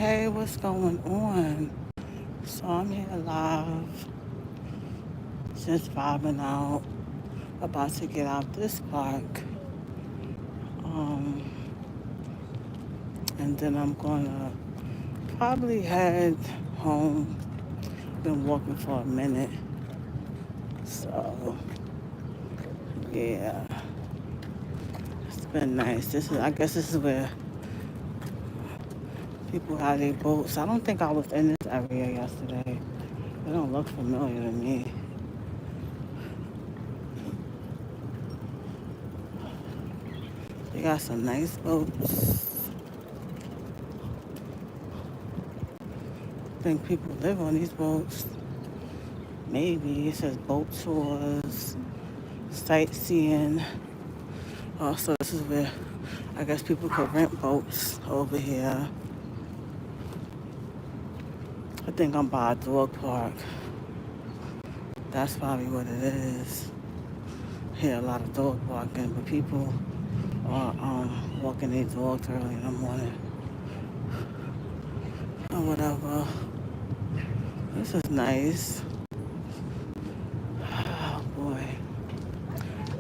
Hey, what's going on? So I'm here live, just vibing out, about to get out this park. Um, and then I'm gonna probably head home. Been walking for a minute, so yeah, it's been nice. I guess this is where people have their boats. I don't think I was in this area yesterday. It don't look familiar to me. They got some nice boats. I think people live on these boats. Maybe it says boat tours, sightseeing. Also, this is where I guess people could rent boats over here. I think I'm by a dog park. That's probably what it is. Hear a lot of dog barking, but people are walking their dogs early in the morning or whatever. This is nice. Oh boy.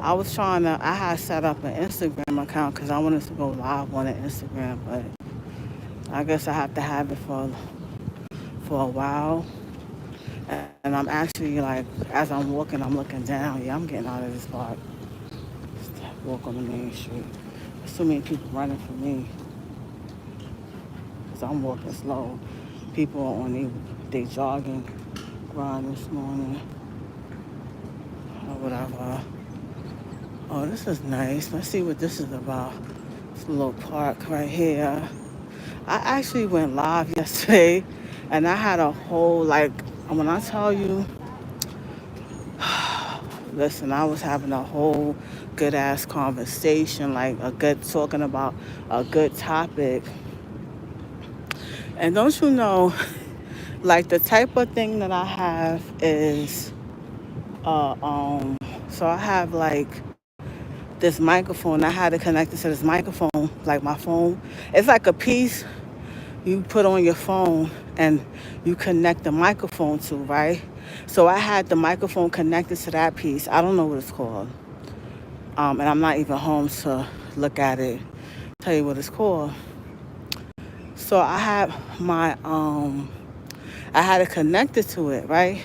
I had set up an Instagram account because I wanted to go live on the Instagram, but I guess I have to have it for a while. And I'm actually like, as I'm walking, I'm looking down. Yeah, I'm getting out of this park. Just walk on the main street. There's so many people running for me because I'm walking slow. People are on they jogging grind this morning or whatever. Oh, this is nice. Let's see what this is about. This little park right here. I actually went live yesterday and I had a whole, like, when I tell you, listen, I was having a whole good ass conversation, like a good talking about a good topic. And don't you know, like the type of thing that I have is, uh, um, so I have like this microphone. I had to connect it to this microphone, like my phone. It's like a piece you put on your phone and you connect the microphone to, right? So I had the microphone connected to that piece. I don't know what it's called. And I'm not even home to look at it, tell you what it's called. So I had to connect it to it, right?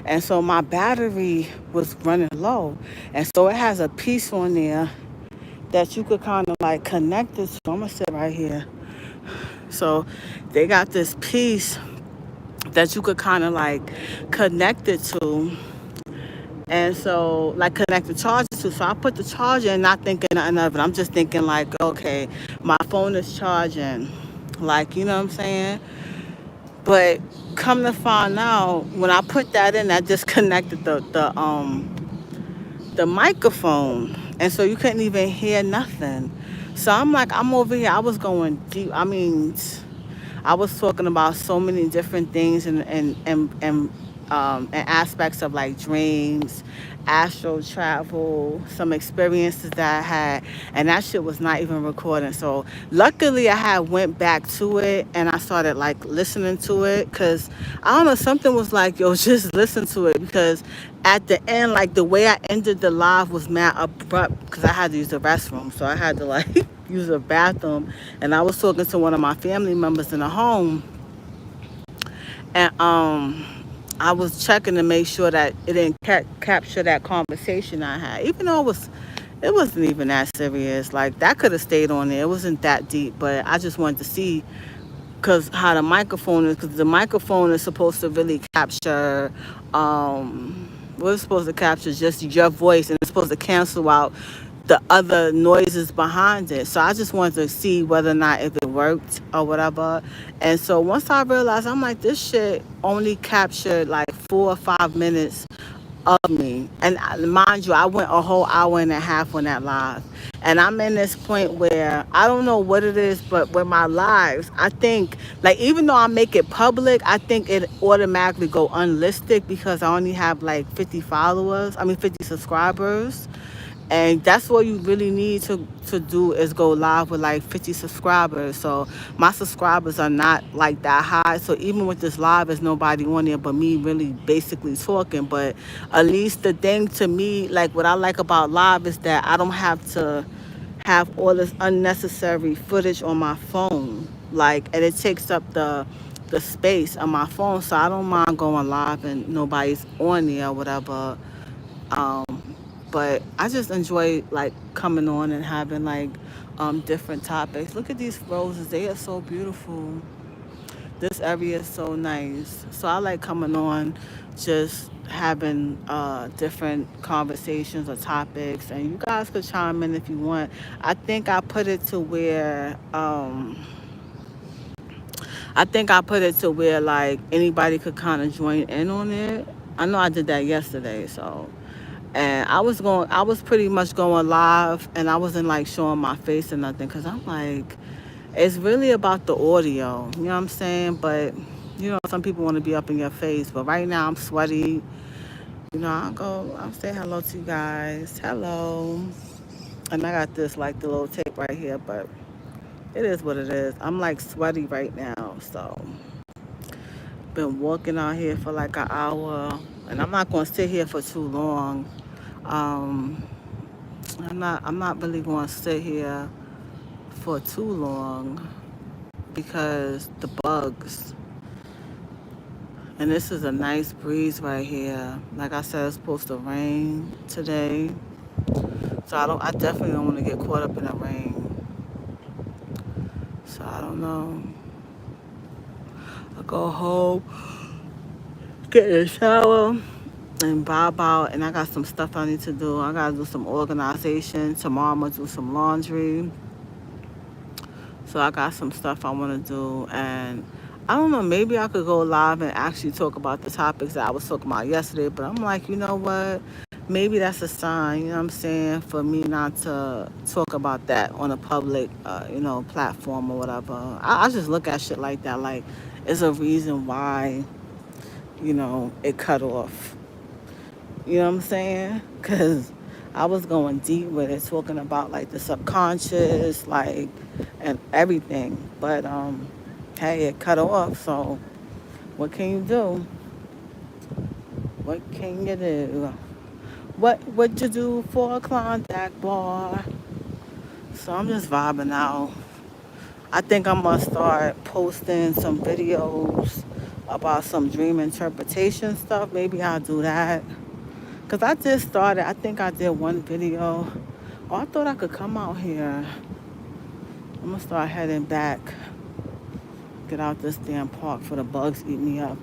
And so my battery was running low. And so it has a piece on there that you could kind of like connect it to. I'm gonna sit right here. So they got this piece that you could kind of like connect it to. And so, like, connect the charger to. So I put the charger in, not thinking nothing of it. I'm just thinking, like, okay, my phone is charging. Like, you know what I'm saying? But come to find out, when I put that in, I disconnected the microphone. And so you couldn't even hear nothing. So I'm like, I'm over here. I was going deep. I mean, I was talking about so many different things and aspects of like dreams, astral travel, some experiences that I had, and that shit was not even recording. So luckily, I had went back to it and I started like listening to it because I don't know, something was like, yo, just listen to it because at the end, like the way I ended the live was mad abrupt because I had to use the restroom, so I had to like use the bathroom, and I was talking to one of my family members in the home, and I was checking to make sure that it didn't capture that conversation I had, even though it wasn't even that serious. Like that could have stayed on there. It wasn't that deep, but I just wanted to see because how the microphone is, because the microphone is supposed to really capture. What it's supposed to capture is just your voice, and it's supposed to cancel out the other noises behind it. So I just wanted to see whether or not if it worked or whatever. And so once I realized, I'm like, this shit only captured like 4 or 5 minutes of me. And mind you, I went a whole hour and a half on that live. And I'm in this point where I don't know what it is, but with my lives, I think, like, even though I make it public, I think it automatically go unlisted because I only have like 50 followers, I mean, 50 subscribers. And that's what you really need to do is go live with like 50 subscribers. So my subscribers are not like that high. So even with this live, there's nobody on there but me really basically talking. But at least the thing to me, like what I like about live is that I don't have to have all this unnecessary footage on my phone. Like, and it takes up the space on my phone. So I don't mind going live and nobody's on there or whatever. Um, but I just enjoy like coming on and having like different topics. Look at these roses; they are so beautiful. This area is so nice. So I like coming on, just having different conversations or topics, and you guys could chime in if you want. I think I put it to where like anybody could kind of join in on it. I know I did that yesterday, so and I was pretty much going live, and I wasn't like showing my face or nothing, because I'm like, it's really about the audio, you know what I'm saying? But you know, some people want to be up in your face, but right now I'm sweaty. You know, I'll say hello to you guys. Hello. And I got this like the little tape right here, but it is what it is. I'm like sweaty right now, so been walking out here for like an hour, and I'm not gonna sit here for too long. Um, I'm not really gonna sit here for too long because the bugs. And this is a nice breeze right here. Like I said, it's supposed to rain today. So I definitely don't want to get caught up in the rain. So I don't know. I go home, get in the shower, and bob out. And I got some stuff I need to do. I got to do some organization. Tomorrow I'm going to do some laundry. So I got some stuff I want to do. And I don't know, maybe I could go live and actually talk about the topics that I was talking about yesterday. But I'm like, you know what? Maybe that's a sign, you know what I'm saying, for me not to talk about that on a public, platform or whatever. I just look at shit like that. Like, it's a reason why, it cut off. You know what I'm saying? Because I was going deep with it, talking about like the subconscious, like, and everything. But hey, it cut off. So what can you do? What can you do? What you do for a Klondike bar? So I'm just vibing out. I think I'm gonna start posting some videos about some dream interpretation stuff. Maybe I'll do that. Cause I just started. I think I did one video. Oh, I thought I could come out here. I'm gonna start heading back. Get out this damn park for the bugs eat me up.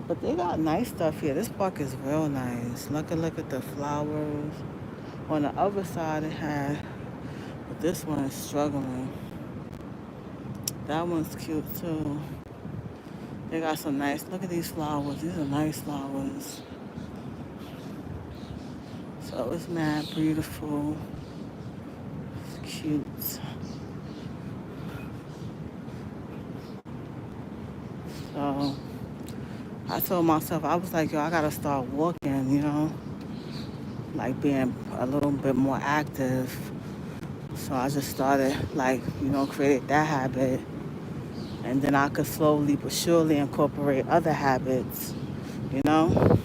But they got nice stuff here. This park is real nice. Look at the flowers. On the other side it had, but this one is struggling. That one's cute too. They got some nice, look at these flowers. These are nice flowers. So it's mad beautiful. It's cute. So I told myself, I was like, yo, I gotta start walking, like being a little bit more active. So I just started, like, created that habit. And then I could slowly but surely incorporate other habits, you know?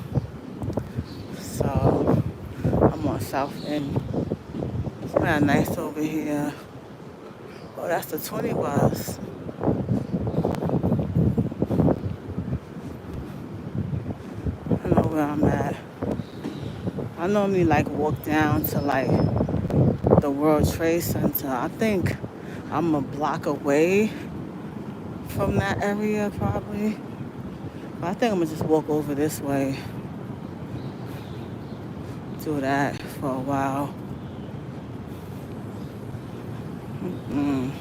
So I'm on South End. It's kind of nice over here. Oh, that's the 20 bus. I know where I'm at. I normally like walk down to like the World Trade Center. I think I'm a block away from that area probably. But I think I'm gonna just walk over this way. Do that for a while. Mm.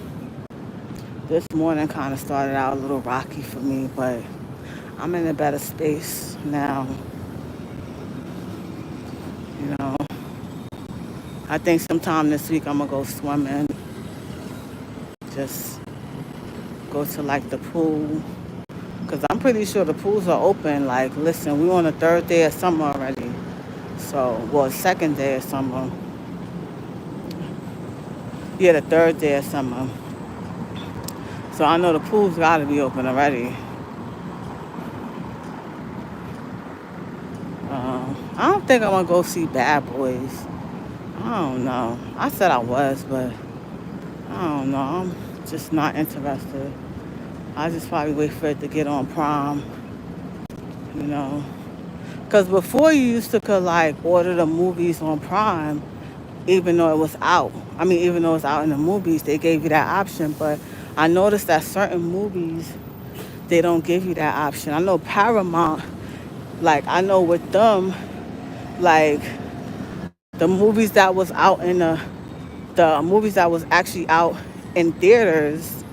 This morning kind of started out a little rocky for me, but I'm in a better space now. You know, I think sometime this week I'm gonna go swimming. Just go to like the pool. Cause I'm pretty sure the pools are open. Like, listen, we on the third day of summer already. So, well, second day of summer. Yeah, the third day of summer. So I know the pool's got to be open already. I don't think I'm gonna go see Bad Boys. I don't know. I said I was, but I don't know. I'm just not interested. I just probably wait for it to get on Prime, you know. Because before you used to could like order the movies on Prime, even though it was out. I mean, even though it's out in the movies, they gave you that option. But I noticed that certain movies, they don't give you that option. I know Paramount, like I know with them, like the movies that was out in the movies that was actually out in theaters,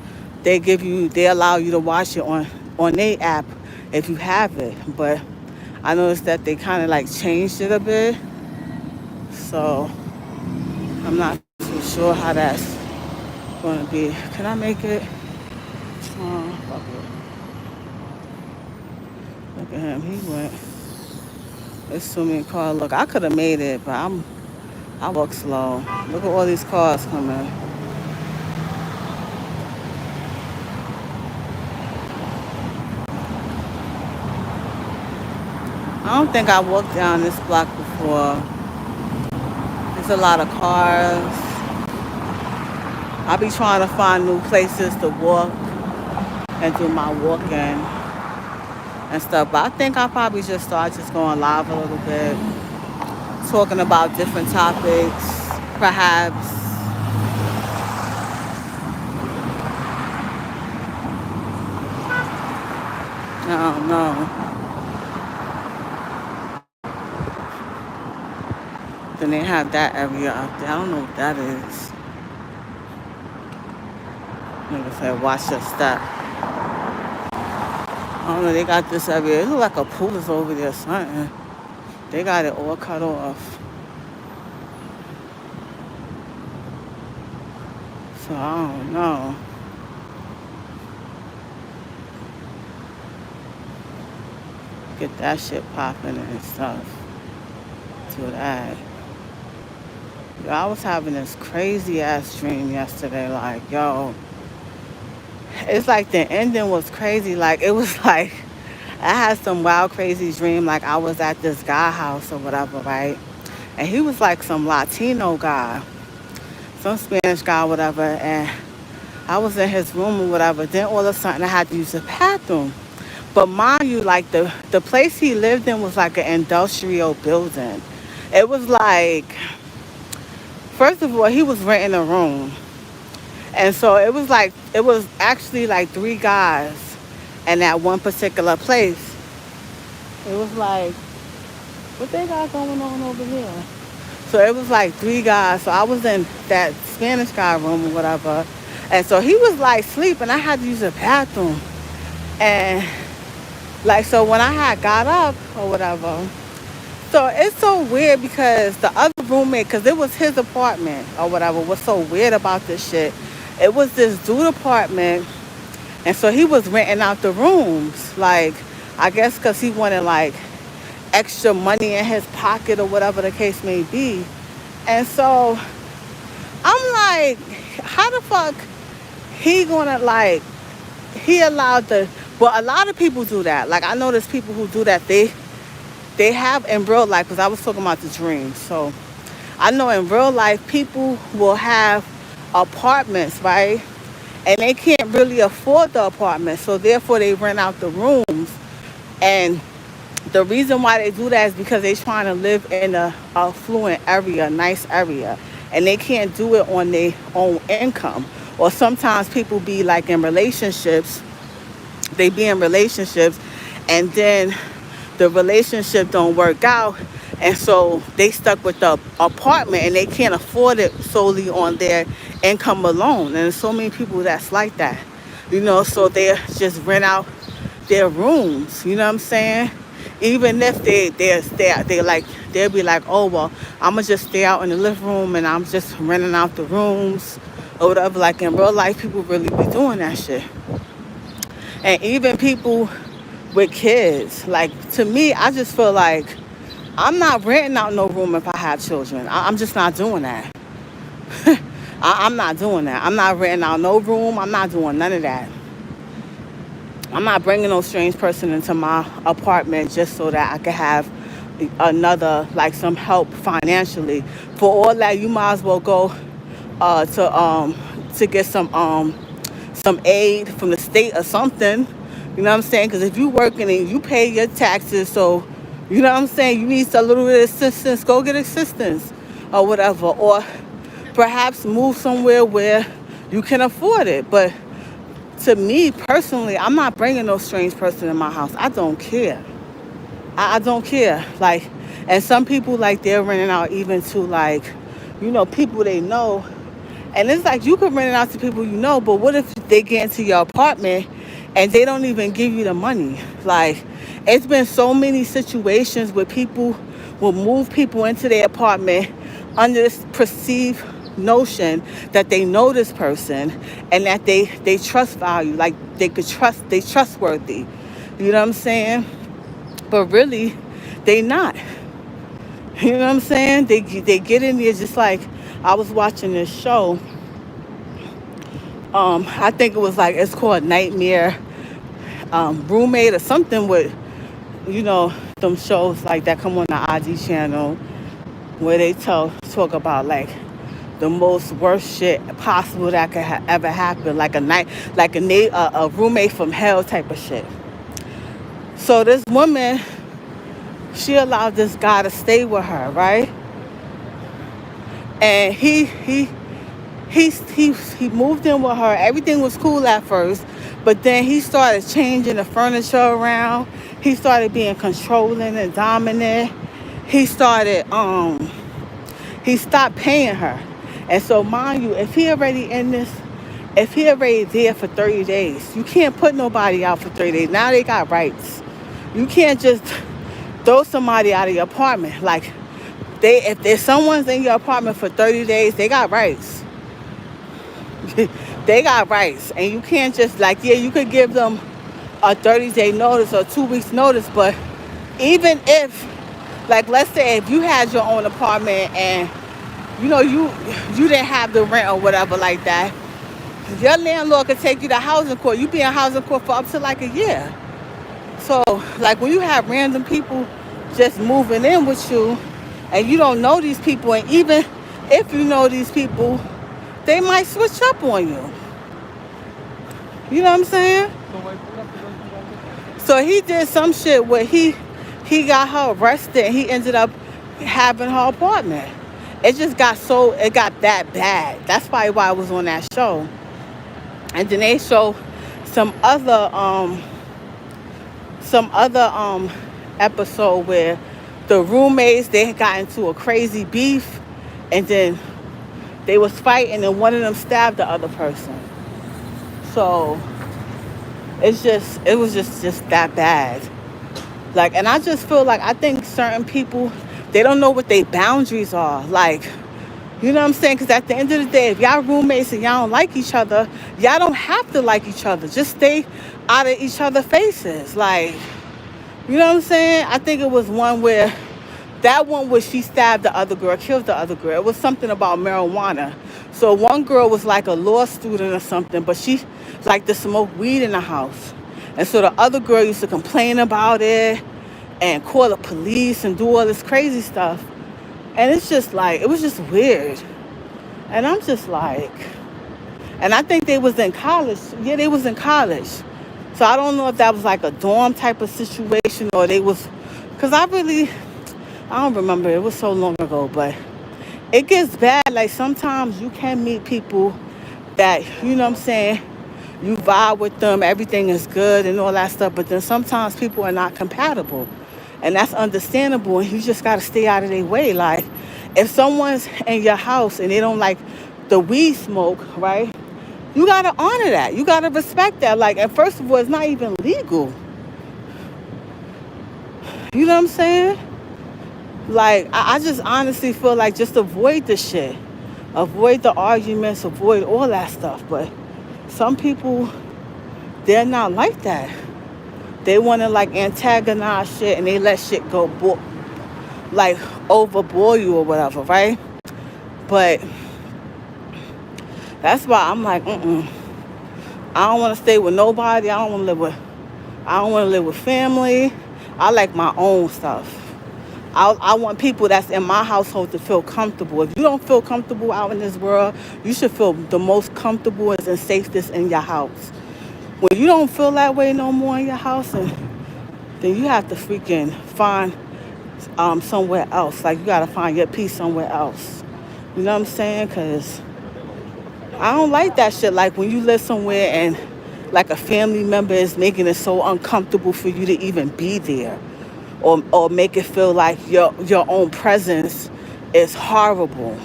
they allow you to watch it on their app if you have it. But I noticed that they kind of like changed it a bit, so I'm not too sure how that's gonna be. Can I make it? Oh, fuck it. Look at him. He went. There's so many cars. Look, I could have made it, but I walk slow. Look at all these cars coming. I don't think I walked down this block before. There's a lot of cars. I be trying to find new places to walk and do my walking and stuff. But I think I'll probably just start just going live a little bit, talking about different topics, perhaps. I don't know. Then they have that area out there. I don't know what that is. Nigga said, watch your step. I don't know, they got this area. It look like a pool is over there or something. They got it all cut off. So I don't know. Get that shit popping and stuff. Do that. Yo, I was having this crazy ass dream yesterday. Like, yo, it's like the ending was crazy. Like, it was like I had some wild, crazy dream. Like, I was at this guy house or whatever, right? And he was like some Latino guy, some Spanish guy, whatever. And I was in his room or whatever. Then all of a sudden, I had to use the bathroom. But mind you, like the place he lived in was like an industrial building. It was like, first of all, he was renting a room. And so it was like, it was actually like three guys in that one particular place. It was like, what they got going on over here? So it was like three guys. So I was in that Spanish guy room or whatever. And so he was like sleeping. I had to use the bathroom. And like, so when I had got up or whatever, so it's so weird because the other roommate, because it was his apartment or whatever, what's so weird about this shit, it was this dude apartment. And so he was renting out the rooms. Like, I guess because he wanted like extra money in his pocket or whatever the case may be. And so I'm like, how the fuck he gonna like, he allowed the, well, a lot of people do that. Like, I know there's people who do that. They have in real life, because I was talking about the dreams. So I know in real life, people will have apartments, right? And they can't really afford the apartment. So therefore, they rent out the rooms. And the reason why they do that is because they're trying to live in a affluent area, a nice area. And they can't do it on their own income. Or sometimes people be like in relationships. They be in relationships and then the relationship don't work out, and so they stuck with the apartment and they can't afford it solely on their income alone. And there's so many people that's like that, so they just rent out their rooms, you know what I'm saying? Even if they like, they'll be like, oh well, I'm gonna just stay out in the living room and I'm just renting out the rooms or whatever. Like in real life, people really be doing that shit. And even people with kids, like, to me, I just feel like I'm not renting out no room if I have children. I'm just not doing that. I'm not doing that. I'm not renting out no room. I'm not doing none of that. I'm not bringing no strange person into my apartment just so that I could have another, like, some help financially. For all that, you might as well go to get some aid from the state or something. You know what I'm saying? Because if you working and you pay your taxes, so you know what I'm saying, you need a little bit of assistance, go get assistance or whatever. Or perhaps move somewhere where you can afford it. But to me personally, I'm not bringing no strange person in my house. I don't care. I don't care. Like, and some people, like, they're renting out even to, like, people they know. And it's like, you can rent it out to people you know, but what if they get into your apartment and they don't even give you the money? Like, it's been so many situations where people will move people into their apartment under this perceived notion that they know this person and that they trust value, like they trustworthy. You know what I'm saying? But really, they not. You know what I'm saying? They get in there just like, I was watching this show. I think it was like, it's called Nightmare Roommate or something with, them shows like that come on the IG channel where they talk about like the most worst shit possible that could ever happen, like a roommate from hell type of shit. So this woman, she allowed this guy to stay with her, right? And he moved in with her. Everything was cool at first, but then he started changing the furniture around. He started being controlling and dominant. He stopped paying her. And so, mind you, if he already there for 30 days, you can't put nobody out for 30 days. Now they got rights. You can't just throw somebody out of your apartment. Like, if there's someone's in your apartment for 30 days, they got rights. They got rights. And you can't just, like, yeah, you could give them a 30-day notice or 2 weeks notice, but even if, like, let's say if you had your own apartment and you didn't have the rent or whatever like that, your landlord could take you to housing court. You be in housing court for up to like a year. So, like, when you have random people just moving in with you and you don't know these people, and even if you know these people, they might switch up on you. You know what I'm saying? So he did some shit where he got her arrested and he ended up having her apartment. It got that bad. That's probably why I was on that show. And then they show some other episode where the roommates, they got into a crazy beef, and then they was fighting and one of them stabbed the other person. So it was just that bad. Like, and I just feel like, I think certain people, they don't know what their boundaries are. Like, you know what I'm saying? Because at the end of the day, if y'all roommates and y'all don't like each other, y'all don't have to like each other. Just stay out of each other's faces. Like, you know what I'm saying? I think it was that one where she stabbed the other girl, killed the other girl. It was something about marijuana. So one girl was like a law student or something, but she liked to smoke weed in the house. And so the other girl used to complain about it and call the police and do all this crazy stuff. And it's just like, it was just weird. And I'm just like, and I think they was in college. Yeah, they was in college. So I don't know if that was like a dorm type of situation or because I don't remember. It was so long ago, but it gets bad. Like, sometimes you can meet people that, you know what I'm saying, you vibe with them, everything is good and all that stuff, but then sometimes people are not compatible. And that's understandable, and you just got to stay out of their way. Like, if someone's in your house and they don't like the weed smoke, right, you got to honor that. You got to respect that. Like, and first of all, it's not even legal. You know what I'm saying? Like, I just honestly feel like just avoid the shit. Avoid the arguments, avoid all that stuff. But some people, they're not like that. They want to, like, antagonize shit, and they let shit go, like, overboard you or whatever, right? But That's why I'm like, I don't want to stay with nobody. I don't want to live with family. I like my own stuff. I want people that's in my household to feel comfortable. If you don't feel comfortable out in this world, you should feel the most comfortable and safest in your house. When you don't feel that way no more in your house, and then you have to freaking find somewhere else. Like you gotta find your peace somewhere else. You know what I'm saying? Cause I don't like that shit. Like when you live somewhere and like a family member is making it so uncomfortable for you to even be there, or make it feel like your own presence is horrible.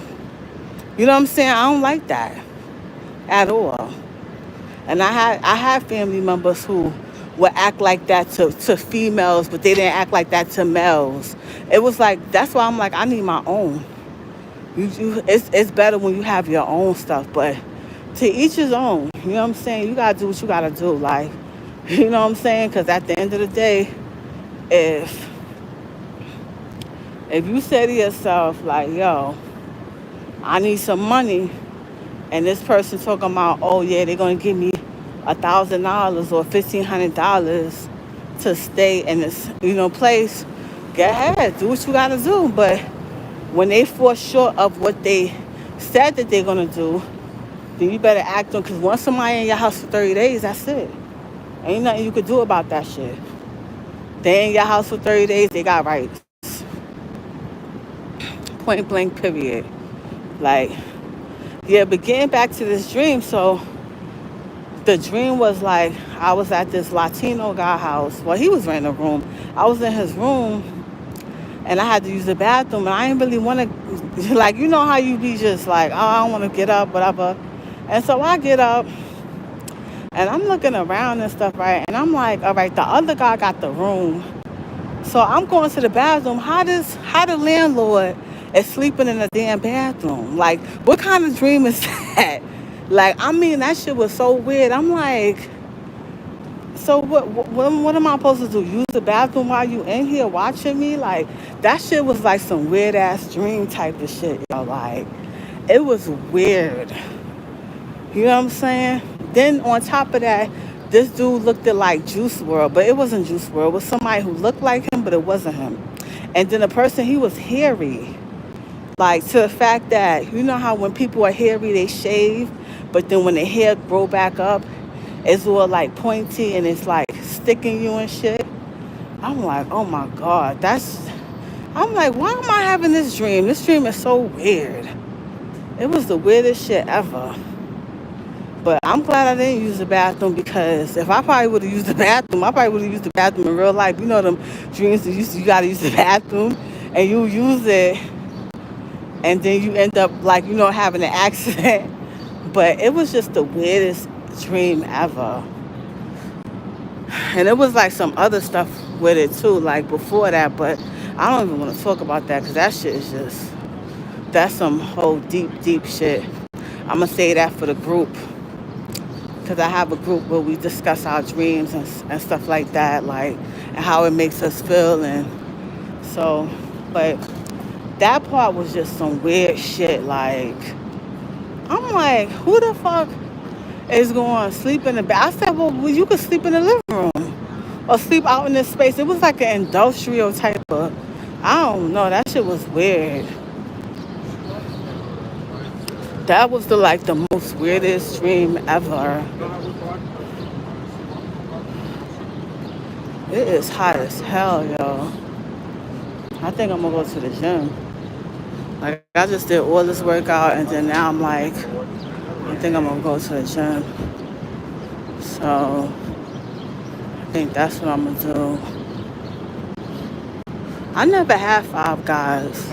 You know what I'm saying? I don't like that at all. And I had family members who would act like that to females, but they didn't act like that to males. It was like that's why I'm like I need my own. It's better when you have your own stuff, but to each his own. You know what I'm saying? You gotta do what you gotta do, like you know what I'm saying? Because at the end of the day, if if you say to yourself like, "Yo, I need some money," and this person talking about, "Oh yeah, they're gonna give me $1,000 or $1,500 to stay in this place," go ahead, do what you gotta do. But when they fall short of what they said that they're gonna do, then you better act on. Because once somebody in your house for 30 days, that's it. Ain't nothing you could do about that shit. They in your house for 30 days, they got rights. Point blank, period. Like, yeah, but getting back to this dream, so the dream was like I was at this Latino guy house. Well, he was renting a room. I was in his room and I had to use the bathroom, and I didn't really want to, like, you know how you be just like, oh, I don't want to get up, whatever. And so I get up and I'm looking around and stuff, right? And I'm like, all right, the other guy got the room. So I'm going to the bathroom. How the landlord is sleeping in the damn bathroom? Like, what kind of dream is that? Like, I mean, that shit was so weird. I'm like, so what am I supposed to do? Use the bathroom while you in here watching me? Like, that shit was like some weird ass dream type of shit, yo. Like, it was weird. You know what I'm saying? Then on top of that, this dude looked at like Juice World, but it wasn't Juice World. It was somebody who looked like him, but it wasn't him. And then the person, he was hairy. Like, to the fact that, you know how when people are hairy, they shave, but then when the hair grow back up, it's all like pointy and it's like sticking you and shit. I'm like, oh my God, I'm like, why am I having this dream? This dream is so weird. It was the weirdest shit ever. But I'm glad I didn't use the bathroom, because if I probably would have used the bathroom, I probably would have used the bathroom in real life. You know them dreams that you got to use the bathroom and you use it and then you end up like, having an accident. But it was just the weirdest dream ever. And it was like some other stuff with it too, like before that. But I don't even want to talk about that because that shit is that's some whole deep, deep shit. I'm going to say that for the group, because I have a group where we discuss our dreams and stuff like that, like, and how it makes us feel. And so, but that part was just some weird shit. Like, I'm like, who the fuck is going to sleep in the bed? I said, well, you could sleep in the living room or sleep out in this space. It was like an industrial type of, I don't know, that shit was weird. That was the most weirdest dream ever. It is hot as hell, yo. I think I'm gonna go to the gym. Like, I just did all this workout and then now I'm like, I think I'm gonna go to the gym. So I think that's what I'm gonna do. I never had Five Guys.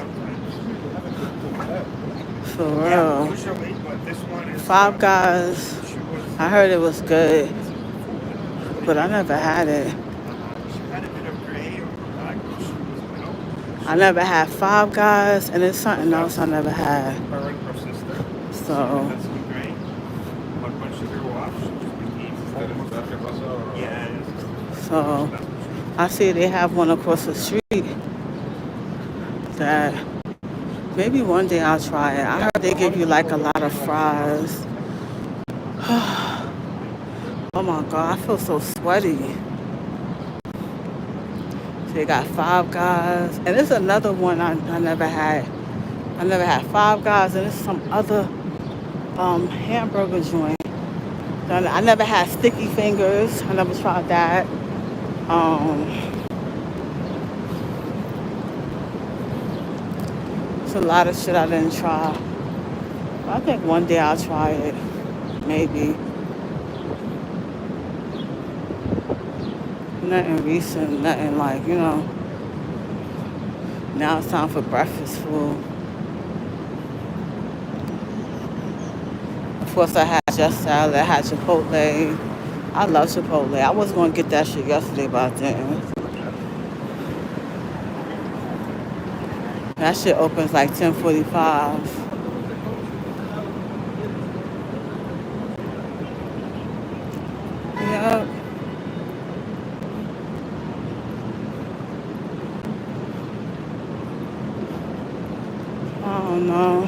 For real. Five Guys. I heard it was good, but I never had it. I never had Five Guys, and it's something else I never had. So, so I see they have one across the street that maybe one day I'll try it. I heard they give you like a lot of fries Oh my God, I feel so sweaty. So they got Five Guys, and there's another one I never had. I never had Five Guys, and there's some other hamburger joint. I never had Sticky Fingers. I never tried that. Um, it's a lot of shit I didn't try. I think one day I'll try it. Maybe. Nothing recent, nothing like, now it's time for breakfast food. Of course, I had just salad, I had Chipotle. I love Chipotle. I was going to get that shit yesterday, but I didn't. That shit opens like 10:45. Yep. I don't know.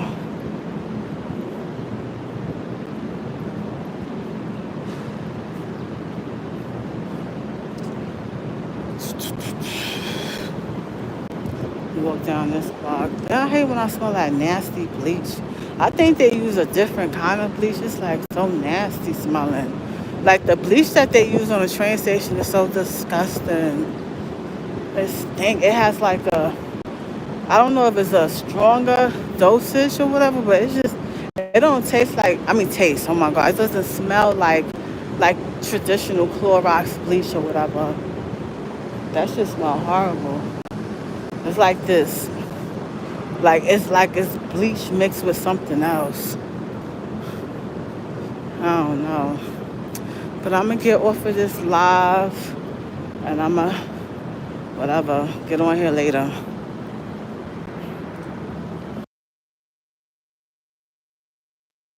Walk down this block. I hate when I smell that nasty bleach. I think they use a different kind of bleach. It's like so nasty smelling. Like the bleach that they use on the train station is so disgusting. It stink. It has like I don't know if it's a stronger dosage or whatever, but it don't taste like, taste, oh my God. It doesn't smell like traditional Clorox bleach or whatever. That shit smell horrible. It's like this. It's bleach mixed with something else. I don't know. But I'm going to get off of this live and I'm going to, whatever, get on here later.